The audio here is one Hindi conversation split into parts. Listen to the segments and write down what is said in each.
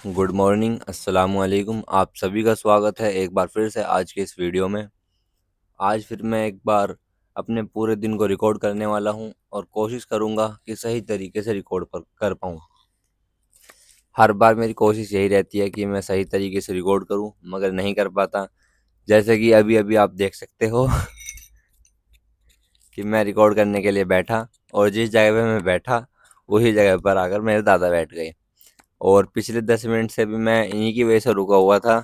गुड मॉर्निंग, अस्सलाम वालेकुम। आप सभी का स्वागत है एक बार फिर से आज के इस वीडियो में। आज फिर मैं एक बार अपने पूरे दिन को रिकॉर्ड करने वाला हूं और कोशिश करूंगा कि सही तरीके से रिकॉर्ड कर पाऊं। हर बार मेरी कोशिश यही रहती है कि मैं सही तरीके से रिकॉर्ड करूं, मगर नहीं कर पाता। जैसे कि अभी अभी आप देख सकते हो कि मैं रिकॉर्ड करने के लिए बैठा और जिस जगह पे मैं बैठा वही जगह पर आकर मेरे दादा बैठ गए। और पिछले 10 मिनट से भी मैं इन्हीं की वजह से रुका हुआ था,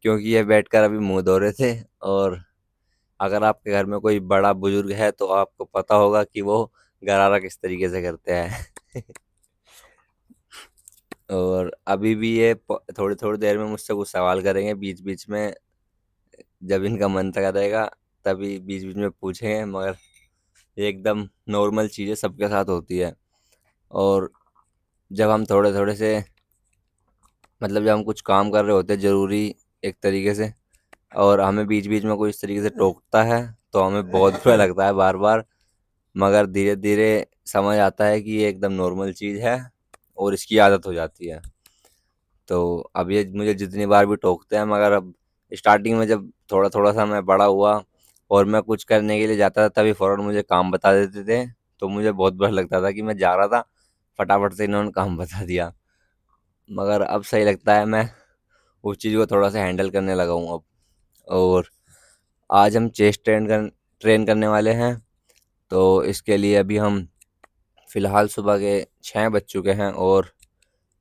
क्योंकि ये बैठकर अभी मुंह धो रहे थे। और अगर आपके घर में कोई बड़ा बुजुर्ग है तो आपको पता होगा कि वो गरारा किस तरीके से करते हैं। और अभी भी ये थोड़ी थोड़ी देर में मुझसे कुछ सवाल करेंगे बीच बीच में। जब इनका मन करेगा तभी बीच बीच में पूछेंगे, मगर ये एकदम नॉर्मल चीज़ें सबके साथ होती है। और जब हम थोड़े थोड़े से जब हम कुछ काम कर रहे होते हैं ज़रूरी एक तरीके से, और हमें बीच बीच में कोई इस तरीके से टोकता है तो हमें बहुत बुरा लगता है बार बार। मगर धीरे धीरे समझ आता है कि ये एकदम नॉर्मल चीज़ है और इसकी आदत हो जाती है। तो अब ये मुझे जितनी बार भी टोकते हैं, मगर अब स्टार्टिंग में जब थोड़ा थोड़ा सा मैं बड़ा हुआ और मैं कुछ करने के लिए जाता था तभी फ़ौरन मुझे काम बता देते थे। तो मुझे बहुत बुरा लगता था कि मैं जा रहा था, फटाफट से इन्होंने काम बता दिया। मगर अब सही लगता है, मैं उस चीज़ को थोड़ा सा हैंडल करने लगा हूँ अब। और आज हम चेस्ट ट्रेन करने वाले हैं। तो इसके लिए अभी हम फ़िलहाल सुबह के 6 बज चुके हैं और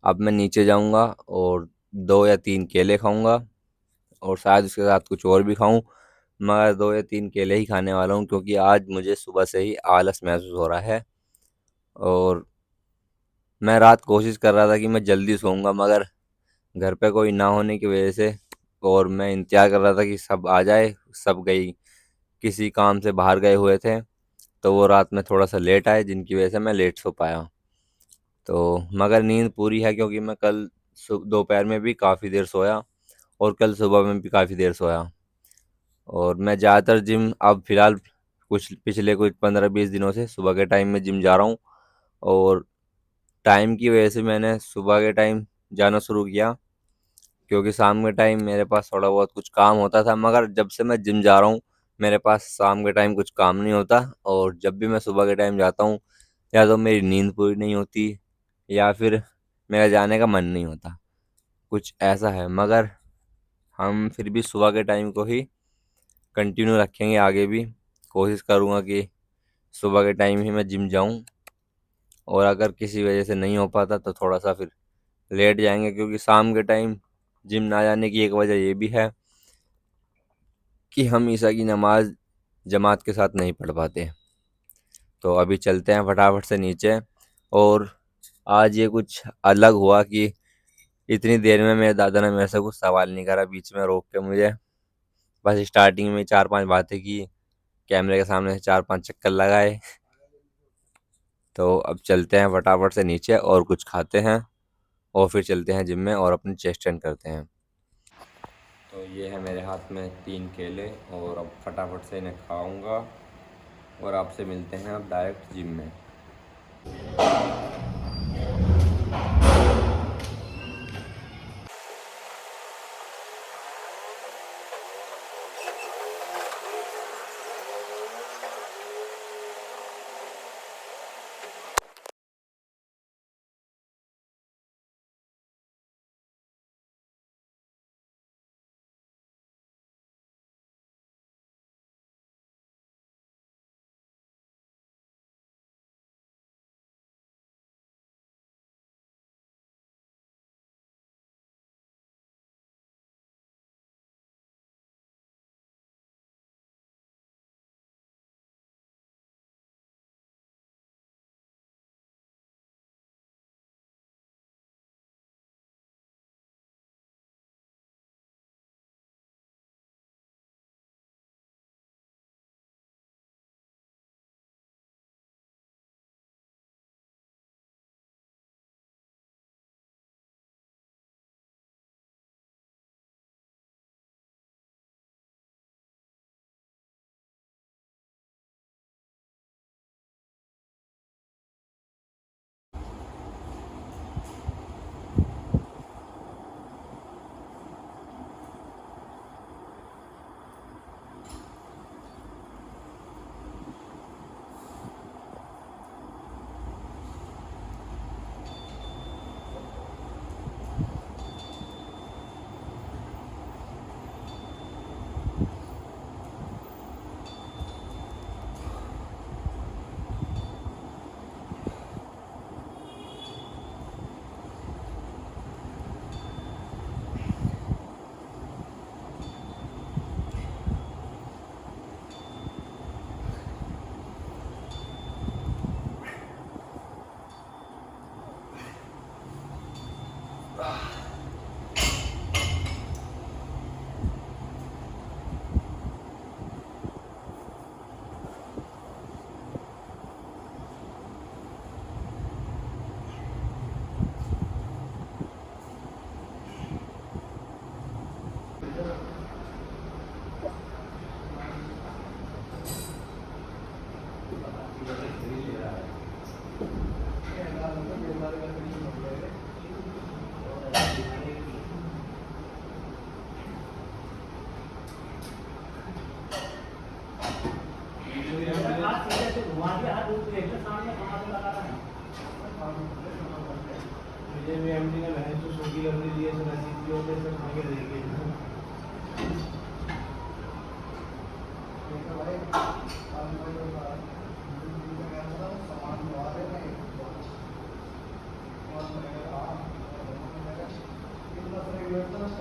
अब मैं नीचे जाऊंगा और 2 या 3 केले खाऊंगा और शायद उसके साथ कुछ और भी खाऊं। मगर 2 या 3 केले ही खाने वाला हूं, क्योंकि आज मुझे सुबह से ही आलस महसूस हो रहा है। और मैं रात कोशिश कर रहा था कि मैं जल्दी सोऊंगा, मगर घर पे कोई ना होने की वजह से और मैं इंतज़ार कर रहा था कि सब आ जाए। सब गई किसी काम से बाहर गए हुए थे, तो वो रात में थोड़ा सा लेट आए, जिनकी वजह से मैं लेट सो पाया। तो मगर नींद पूरी है, क्योंकि मैं कल दोपहर में भी काफ़ी देर सोया और कल सुबह में भी काफ़ी देर सोया। और मैं ज़्यादातर जिम अब फ़िलहाल कुछ पिछले कुछ 15-20 दिनों से सुबह के टाइम में जिम जा रहा हूँ। और टाइम की वजह से मैंने सुबह के टाइम जाना शुरू किया, क्योंकि शाम के टाइम मेरे पास थोड़ा बहुत कुछ काम होता था। मगर जब से मैं जिम जा रहा हूँ मेरे पास शाम के टाइम कुछ काम नहीं होता। और जब भी मैं सुबह के टाइम जाता हूँ, या तो मेरी नींद पूरी नहीं होती या फिर मेरा जाने का मन नहीं होता, कुछ ऐसा है। मगर हम फिर भी सुबह के टाइम को ही कंटिन्यू रखेंगे आगे भी। कोशिश करूँगा कि सुबह के टाइम ही मैं जिम जाऊँ। और अगर किसी वजह से नहीं हो पाता तो थोड़ा सा फिर लेट जाएंगे, क्योंकि शाम के टाइम जिम ना जाने की एक वजह ये भी है कि हम ईसा की नमाज जमात के साथ नहीं पढ़ पाते। तो अभी चलते हैं फटाफट से नीचे। और आज ये कुछ अलग हुआ कि इतनी देर में मेरे दादा ने मेरे से कुछ सवाल नहीं करा बीच में रोक के मुझे। बस स्टार्टिंग में 4-5 बातें की, कैमरे के सामने से 4-5 चक्कर लगाए। तो अब चलते हैं फटाफट से नीचे और कुछ खाते हैं और फिर चलते हैं जिम में और अपनी चेस्ट ट्रेन करते हैं। तो ये है मेरे हाथ में 3 केले और अब फटाफट से इन्हें खाऊंगा और आपसे मिलते हैं अब डायरेक्ट जिम में।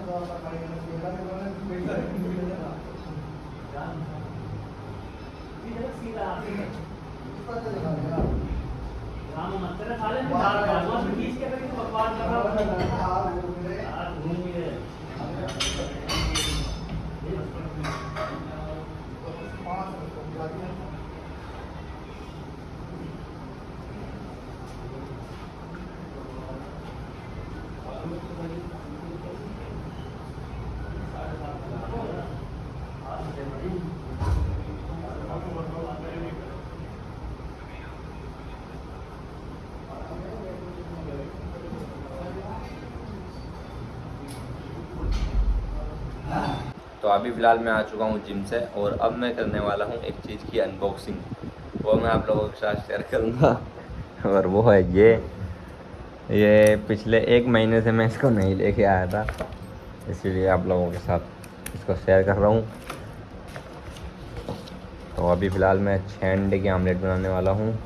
तो अभी फ़िलहाल मैं आ चुका हूँ जिम से और अब मैं करने वाला हूँ एक चीज़ की अनबॉक्सिंग, वो मैं आप लोगों के साथ शेयर करूँगा। और वो है ये पिछले 1 महीने से मैं इसको नहीं लेके आया था, इसीलिए आप लोगों के साथ इसको शेयर कर रहा हूँ। तो अभी फ़िलहाल मैं 6 अंडे की आमलेट बनाने वाला हूँ।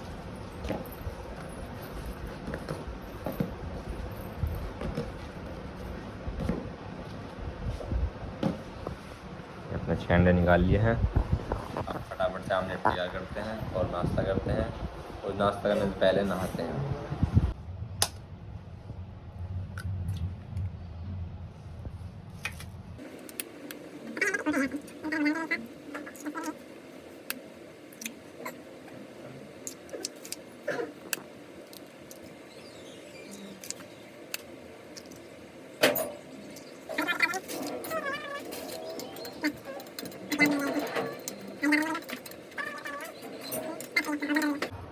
अपने 6 अंडे निकाल लिए हैं। अब फटाफट से आमलेट तैयार करते हैं और नाश्ता करते हैं, और नाश्ता करने से पहले नहाते हैं।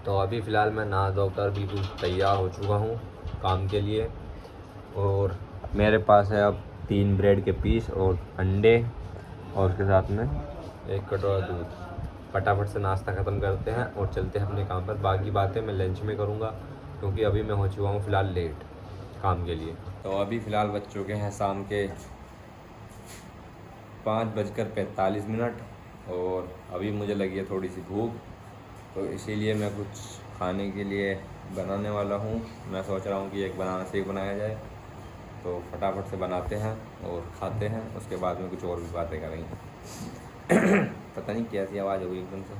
तो अभी फ़िलहाल मैं नहा धोकर बिल्कुल तैयार हो चुका हूँ काम के लिए, और मेरे पास है अब 3 ब्रेड के पीस और अंडे, और उसके साथ में 1 कटोरा दूध। फटाफट से नाश्ता ख़त्म करते हैं और चलते हैं अपने काम पर। बाकी बातें मैं लंच में करूँगा, क्योंकि अभी मैं हो चुका हूँ फ़िलहाल लेट काम के लिए। तो अभी फ़िलहाल बज चुके हैं शाम के 5:45, और अभी मुझे लगी है थोड़ी सी भूख, तो इसीलिए मैं कुछ खाने के लिए बनाने वाला हूँ। मैं सोच रहा हूँ कि एक बनाना शेक बनाया जाए, तो फटाफट से बनाते हैं और खाते हैं, उसके बाद में कुछ और भी बातें करेंगे। पता नहीं कैसी आवाज़ हो गई एकदम से।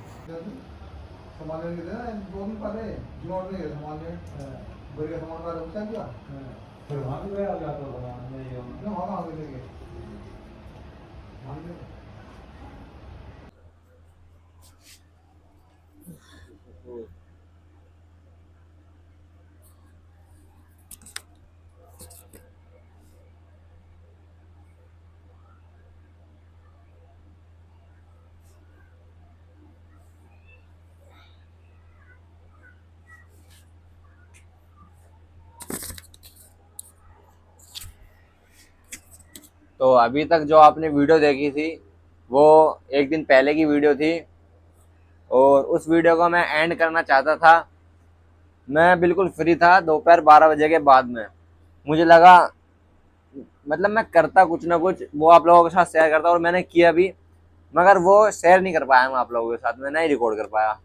तो अभी तक जो आपने वीडियो देखी थी वो 1 दिन पहले की वीडियो थी, और उस वीडियो को मैं एंड करना चाहता था। मैं बिल्कुल फ्री था दोपहर 12 बजे के बाद में। मुझे लगा, मतलब मैं करता कुछ ना कुछ, वो आप लोगों के साथ शेयर करता, और मैंने किया भी, मगर वो शेयर नहीं कर पाया मैं आप लोगों के साथ, मैं नहीं रिकॉर्ड कर पाया।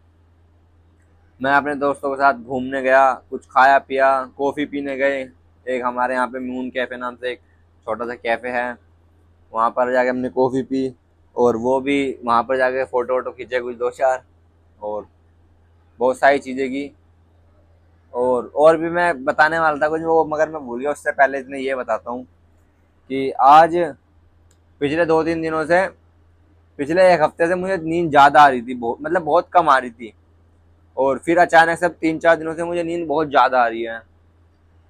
मैं अपने दोस्तों के साथ घूमने गया, कुछ खाया पिया, कॉफ़ी पीने गए। एक हमारे यहाँ पे मून कैफ़े नाम से एक छोटा सा कैफ़े है, वहाँ पर जाके हमने कॉफ़ी पी, और वो भी वहाँ पर जाके फ़ोटो वोटो खींचे कुछ 2-4, और बहुत सारी चीज़ें की। और भी मैं बताने वाला था कुछ, वो मगर मैं भूल गया। उससे पहले इतने ये बताता हूँ कि आज पिछले 2-3 दिनों से, पिछले 1 हफ्ते से मुझे नींद ज़्यादा आ रही थी, मतलब बहुत कम आ रही थी, और फिर अचानक से 3-4 दिनों से मुझे नींद बहुत ज़्यादा आ रही है।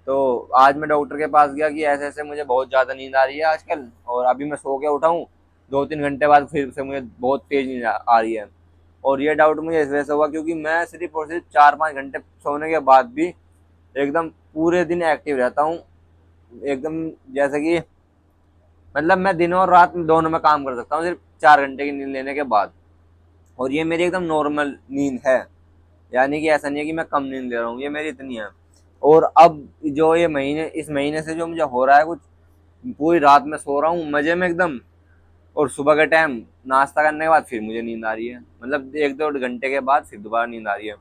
तो आज मैं डॉक्टर के पास गया कि ऐसे ऐसे मुझे बहुत ज़्यादा नींद आ रही है आजकल, और अभी मैं सो के उठा हूँ, 2-3 घंटे बाद फिर से मुझे बहुत तेज़ नींद आ रही है। और ये डाउट मुझे इस वजह से हुआ क्योंकि मैं सिर्फ और सिर्फ 4-5 घंटे सोने के बाद भी एकदम पूरे दिन एक्टिव रहता हूँ, एकदम जैसे कि, मतलब मैं दिन और रात में दोनों में काम कर सकता हूँ सिर्फ 4 घंटे की नींद लेने के बाद। और ये मेरी एकदम नॉर्मल नींद है, यानी कि ऐसा नहीं है कि मैं कम नींद ले रहा हूँ, ये मेरी इतनी है। और अब जो ये महीने, इस महीने से जो मुझे हो रहा है कुछ, पूरी रात में सो रहा हूँ मज़े में एकदम, और सुबह के टाइम नाश्ता करने के बाद फिर मुझे नींद आ रही है, मतलब 1-2 घंटे के बाद फिर दोबारा नींद आ रही है।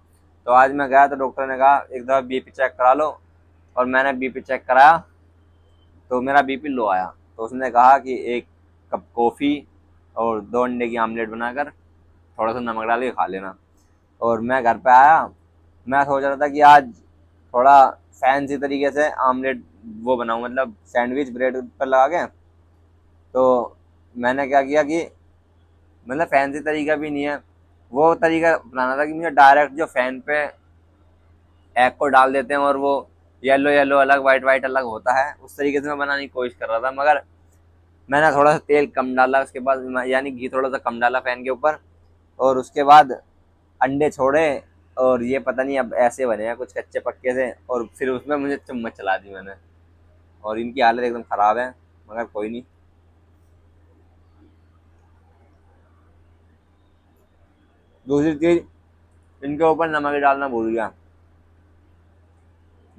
तो आज मैं गया तो डॉक्टर ने कहा एक दफ़ा बीपी चेक करा लो, और मैंने बीपी चेक कराया तो मेरा बीपी लो आया। तो उसने कहा कि 1 कप कॉफ़ी और 2 अंडे की आमलेट बनाकर थोड़ा सा नमक डाल के खा लेना। और मैं घर पे आया, मैं सोच रहा था कि आज थोड़ा फैंसी तरीके से आमलेट वो बनाऊं, मतलब सैंडविच ब्रेड पर लगा के। तो मैंने क्या किया कि मतलब फैंसी तरीका भी नहीं है, वो तरीका अपनाना था कि मुझे डायरेक्ट जो फैन पे एग को डाल देते हैं और वो येलो येलो अलग वाइट वाइट अलग होता है, उस तरीके से मैं बनाने की कोशिश कर रहा था। मगर मैंने थोड़ा सा तेल कम डाला उसके बाद, यानी घी थोड़ा सा कम डाला फैन के ऊपर, और उसके बाद अंडे छोड़े, और ये पता नहीं अब ऐसे बने हैं कुछ कच्चे पक्के से, और फिर उसमें मुझे चम्मच चला दी मैंने, और इनकी हालत एकदम ख़राब है। मगर कोई नहीं। दूसरी चीज़, इनके ऊपर नमक डालना भूल गया,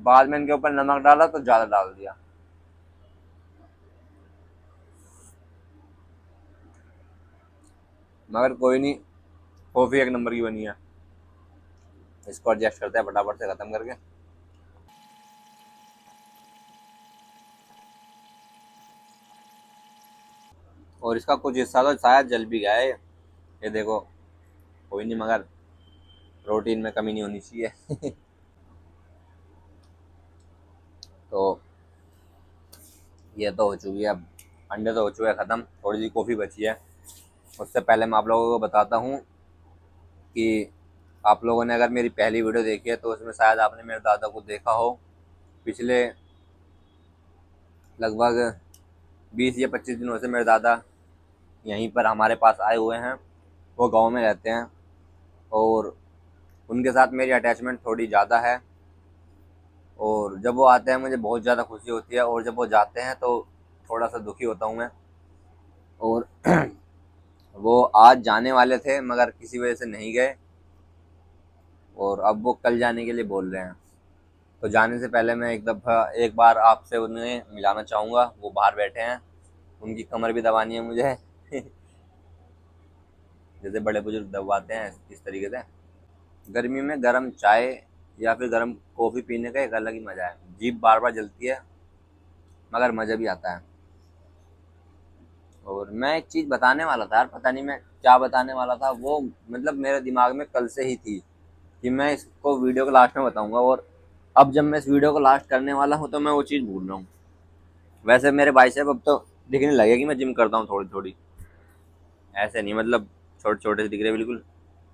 बाद में इनके ऊपर नमक डाला तो ज़्यादा डाल दिया। मगर कोई नहीं, कॉफ़ी एक नंबर की बनी है। इसको एडजस्ट करते हैं फटाफट से ख़त्म करके। और इसका कुछ हिस्सा तो शायद जल भी गया है, ये देखो। कोई नहीं, मगर प्रोटीन में कमी नहीं होनी चाहिए। तो ये तो हो चुकी है अब, अंडे तो हो चुके हैं ख़त्म, थोड़ी सी कॉफ़ी बची है। उससे पहले मैं आप लोगों को बताता हूँ कि आप लोगों ने अगर मेरी पहली वीडियो देखी है तो उसमें शायद आपने मेरे दादा को देखा हो। पिछले लगभग 20 या 25 दिनों से मेरे दादा यहीं पर हमारे पास आए हुए हैं। वो गांव में रहते हैं और उनके साथ मेरी अटैचमेंट थोड़ी ज़्यादा है। और जब वो आते हैं मुझे बहुत ज़्यादा खुशी होती है, और जब वो जाते हैं तो थोड़ा सा दुखी होता हूँ मैं। और वो आज जाने वाले थे मगर किसी वजह से नहीं गए, और अब वो कल जाने के लिए बोल रहे हैं। तो जाने से पहले मैं एक बार आपसे उन्हें मिलाना चाहूँगा। वो बाहर बैठे हैं, उनकी कमर भी दबानी है मुझे। जैसे बड़े बुजुर्ग दबाते हैं इस तरीके से। गर्मी में गर्म चाय या फिर गर्म कॉफ़ी पीने का एक अलग ही मज़ा है। जीभ बार बार जलती है मगर मज़ा भी आता है। और मैं एक चीज़ बताने वाला था यार, पता नहीं मैं क्या बताने वाला था, वो मतलब मेरे दिमाग में कल से ही थी कि मैं इसको वीडियो को लास्ट में बताऊंगा, और अब जब मैं इस वीडियो को लास्ट करने वाला हूँ तो मैं वो चीज़ भूल रहा हूँ। वैसे मेरे भाई साहब अब तो दिखने लगे कि मैं जिम करता हूँ थोड़ी थोड़ी, ऐसे नहीं मतलब छोटे छोटे से दिख रहे बिल्कुल,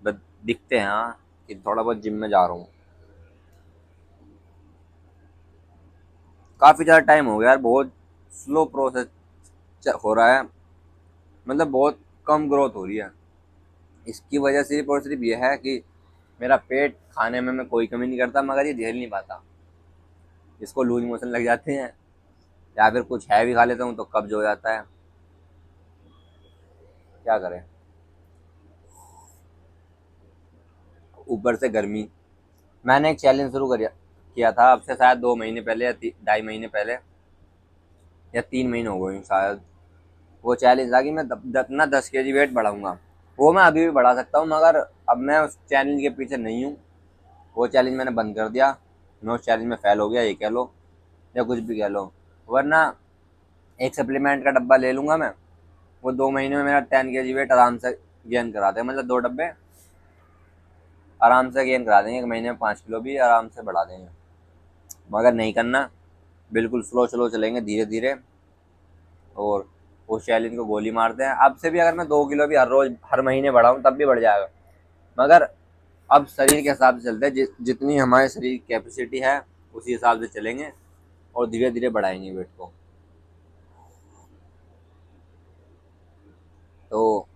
बस दिखते हैं हाँ कि थोड़ा बहुत जिम में जा रहा हूँ। काफ़ी ज़्यादा टाइम हो गया यार, बहुत स्लो प्रोसेस हो रहा है, मतलब बहुत कम ग्रोथ हो रही है। इसकी वजह सिर्फ और सिर्फ ये है कि मेरा पेट खाने में मैं कोई कमी नहीं करता, मगर ये झेल नहीं पाता। इसको लूज मोशन लग जाते हैं या फिर कुछ हैवी खा लेता हूँ तो कब्ज हो जाता है। क्या करें, ऊपर से गर्मी। मैंने एक चैलेंज शुरू कर किया था, अब से शायद 2 महीने पहले या 2.5 महीने पहले, या 3 महीने हो गए शायद। वो चैलेंज था कि मैं अपना 10 kg वेट बढ़ाऊंगा। वो मैं अभी भी बढ़ा सकता हूँ, मगर अब मैं उस चैलेंज के पीछे नहीं हूँ। वो चैलेंज मैंने बंद कर दिया। मैं उस चैलेंज में फेल हो गया, ये कह लो या कुछ भी कह लो। वरना एक सप्लीमेंट का डब्बा ले लूँगा मैं, वो 2 महीने में मेरा 10 kg वेट आराम से गेन करा देगा, मतलब 2 डब्बे आराम से गेन करा देंगे, 1 महीने में 5 किलो भी आराम से बढ़ा देंगे। मगर नहीं करना, बिल्कुल स्लो स्लो चलेंगे, धीरे धीरे, और उस चैलेंज को गोली मारते हैं। अब से भी अगर मैं 2 किलो भी हर रोज हर महीने बढ़ाऊँ तब भी बढ़ जाएगा, मगर अब शरीर के हिसाब से चलते हैं, जितनी हमारे शरीर की कैपेसिटी है उसी हिसाब से चलेंगे, और धीरे धीरे बढ़ाएंगे वेट को। तो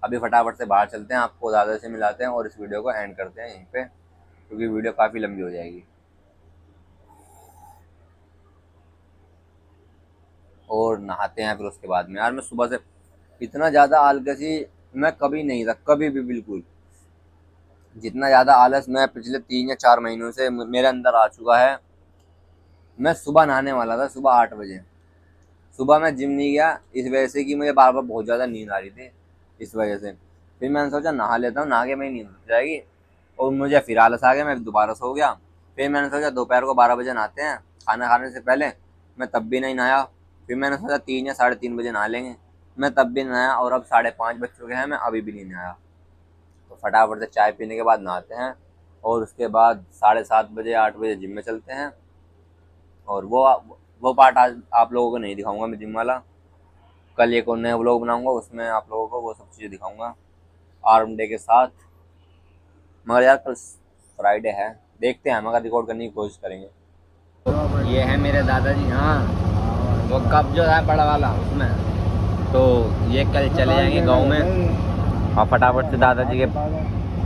अभी फटाफट से बाहर चलते हैं, आपको ज़्यादा से मिलाते हैं और इस वीडियो को एंड करते हैं यहीं पे, क्योंकि वीडियो काफ़ी लंबी हो जाएगी। और नहाते हैं फिर उसके बाद में। यार मैं सुबह से इतना ज़्यादा आलसी मैं कभी नहीं था, कभी भी बिल्कुल। जितना ज़्यादा आलस मैं पिछले 3 या 4 महीनों से मेरे अंदर आ चुका है। मैं सुबह नहाने वाला था, सुबह 8 बजे। सुबह मैं जिम नहीं गया इस वजह से कि मुझे बार बार बहुत ज़्यादा नींद आ रही थी, इस वजह से। फिर मैंने सोचा नहा लेता हूँ, नहा के मेरी नींद उठ जाएगी, और मुझे फिर आलस आ गया, मैं दोबारा सो गया। फिर मैंने सोचा दोपहर को 12 बजे नहाते हैं खाना खाने से पहले, मैं तब भी नहीं नहाया। फिर मैंने सोचा 3 या 3:30 बजे नहा लेंगे, मैं तब भी नहीं नहाया और अब 5:30 बज चुके हैं, मैं अभी भी नहीं नहाया। तो फटाफट से चाय पीने के बाद नहाते हैं और उसके बाद 7:30 बजे 8 बजे जिम में चलते हैं। और वो पार्ट आज आप लोगों को नहीं दिखाऊंगा मैं, जिम वाला। कल एक और नया व्लॉग बनाऊंगा, उसमें आप लोगों को वो सब चीज़ें दिखाऊंगा आर्म डे के साथ। मगर यार कल फ्राइडे है, देखते हैं, मगर रिकॉर्ड करने की कोशिश करेंगे। तो ये है मेरे दादाजी, हाँ वो कप जो है बड़ा वाला उसमें, तो ये कल चले जाएंगे गांव में और फटाफट से दादाजी के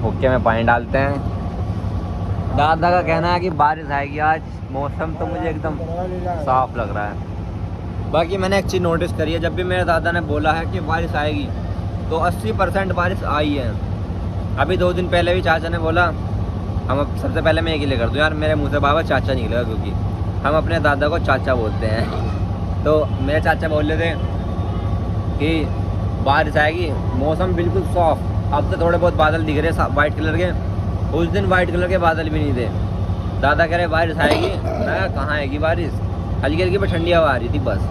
हुक्के में पानी डालते हैं। दादा का कहना है कि बारिश आएगी आज, मौसम तो मुझे एकदम साफ लग रहा है। बाकी मैंने एक चीज़ नोटिस करी है, जब भी मेरे दादा ने बोला है कि बारिश आएगी तो 80% बारिश आई है। अभी 2 दिन पहले भी चाचा ने बोला, हम अब सबसे पहले मैं एक ही ले कर दूँ यार, मेरे मुँह से बाबा चाचा निकलेगा क्योंकि हम अपने दादा को चाचा बोलते हैं। तो मेरे चाचा बोल रहे थे कि बारिश आएगी, मौसम बिल्कुल सॉफ्ट, अब तो थोड़े बहुत बादल दिख रहे वाइट कलर के, उस दिन वाइट कलर के बादल भी नहीं थे। दादा कह रहे बारिश आएगी, मैं कहाँ आएगी बारिश, हल्की हल्की पर ठंडी हवा आ रही थी बस।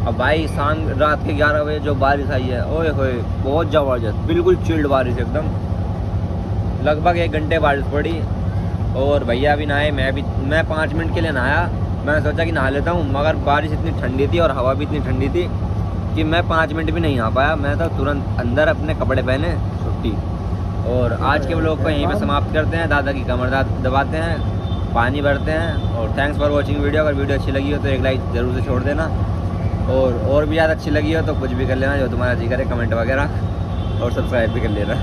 अब भाई शाम रात के 11 बजे जो बारिश आई है, ओए होए बहुत ज़बरदस्त, बिल्कुल चिल्ड बारिश एकदम। लगभग 1 घंटे बारिश पड़ी और भैया भी नहाए, मैं 5 मिनट के लिए नहाया। मैं सोचा कि नहा लेता हूँ, मगर बारिश इतनी ठंडी थी और हवा भी इतनी ठंडी थी कि मैं 5 मिनट भी नहीं आ पाया। मैं तो तुरंत अंदर अपने कपड़े पहने छुट्टी। और आज के व्लॉग को यहीं पे समाप्त करते हैं। दादा की कमर दबाते हैं, पानी भरते हैं। और थैंक्स फॉर वॉचिंग वीडियो। अगर वीडियो अच्छी लगी हो तो एक लाइक ज़रूर से छोड़ देना, और भी ज़्यादा अच्छी लगी हो तो कुछ भी कर लेना जो तुम्हारा जी करे, कमेंट वगैरह, और सब्सक्राइब भी कर लेना।